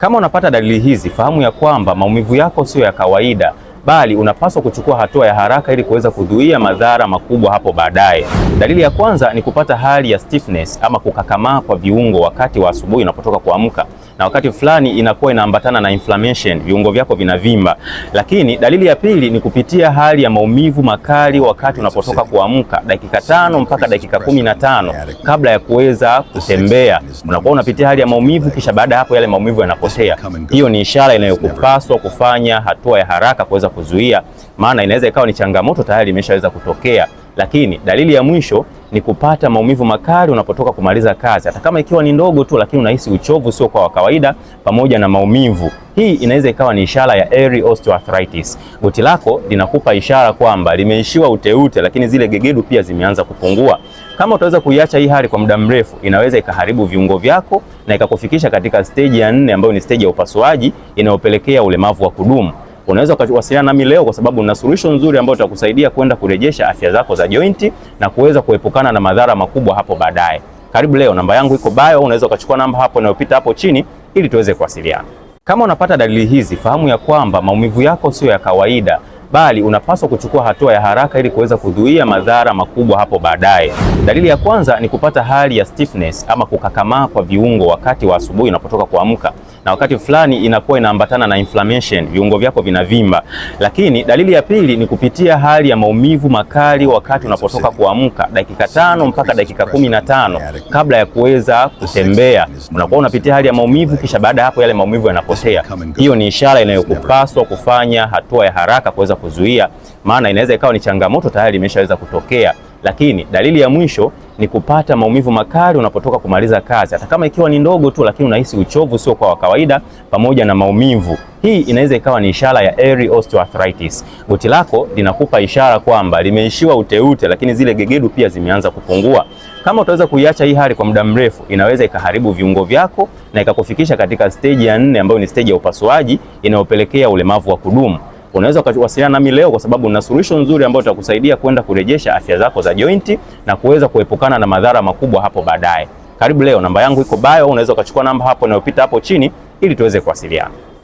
Kama unapata dalili hizi, fahamu ya kwamba maumivu yako sio ya kawaida, bali unapaswa kuchukua hatua ya haraka ili kuweza kuzuia madhara makubwa hapo baadaye. Dalili ya kwanza ni kupata hali ya stiffness ama kukakamaa kwa viungo wakati wa asubuhi unapotoka kuamka, na wakati fulani inakuwa inaambatana na inflammation, viungo vyako vinavimba. Lakini dalili ya pili ni kupitia hali ya maumivu makali wakati unapotoka kuamka, dakika 5 mpaka dakika 15 kabla ya kuweza kutembea. Unakuwa unapitia hali ya maumivu, kisha baada ya hapo yale maumivu yanapotea. Hiyo ni ishara inayokupaswa kufanya hatua ya haraka kuweza kuzuia, maana inaweza ikawa ni changamoto tayari imeshaweza kutokea. Lakini dalili ya mwisho ni kupata maumivu makali unapotoka kumaliza kazi, hata kama ikiwa ni ndogo tu, lakini unahisi uchovu sio kwa kawaida pamoja na maumivu. Hii inaweza ikawa ni ishara ya early osteoarthritis. Goti lako linakupa ishara kwamba limeishiwa uteute, lakini zile gegedu pia zimeanza kupungua. Kama utaweza kuiacha hii hali kwa muda mrefu, inaweza ikaharibu viungo vyako na ikakufikisha katika stage ya 4 ambayo ni stage ya upasuaji inayopelekea ulemavu wa kudumu. Unaweza kuwasiliana nami leo kwa sababu nina solution nzuri ambayo itakusaidia kwenda kurejesha afya zako za jointi na kuweza kuepukana na madhara makubwa hapo baadaye. Karibu leo, namba yangu iko bio, unaweza ukachukua namba hapo inayopita hapo chini ili tuweze kuwasiliana. Kama unapata dalili hizi, fahamu ya kwamba maumivu yako sio ya kawaida, bali unapaswa kuchukua hatua ya haraka ili kuweza kuzuia madhara makubwa hapo baadaye. Dalili ya kwanza ni kupata hali ya stiffness ama kukakamaa kwa viungo wakati wa asubuhi unapotoka kuamka, na wakati fulani inakuwa inaambatana na inflammation, viungo vyako vinavimba. Lakini dalili ya pili ni kupitia hali ya maumivu makali wakati unapotoka kuamka, dakika 5 mpaka dakika 15 kabla ya kuweza kutembea. Unakuwa unapitia hali ya maumivu, kisha baada ya hapo yale maumivu yanapotea. Hiyo ni ishara inayokupaswa kufanya hatua ya haraka kuweza kuzuia, maana inaweza ikawa ni changamoto tayari imeshaweza kutokea. Lakini dalili ya mwisho ni kupata maumivu makali unapotoka kumaliza kazi, hata kama ikiwa ni ndogo tu, lakini unahisi uchovu sio kwa kawaida pamoja na maumivu. Hii inaweza ikawa ni ishara ya early osteoarthritis. Goti lako linakupa ishara kwamba limeishiwa uteute, lakini zile gegedu pia zimeanza kupungua. Kama utaweza kuiacha hii hali kwa muda mrefu, inaweza ikaharibu viungo vyako na ikakufikisha katika stage ya 4 ambayo ni stage ya upasuaji inayopelekea ulemavu wa kudumu. Unaweza kuwasiliana nami leo kwa sababu nina solution nzuri ambayo itakusaidia kwenda kurejesha afya zako za jointi na kuweza kuepukana na madhara makubwa hapo baadaye. Karibu leo, namba yangu iko bio, unaweza ukachukua namba hapo inayopita hapo chini ili tuweze kuwasiliana.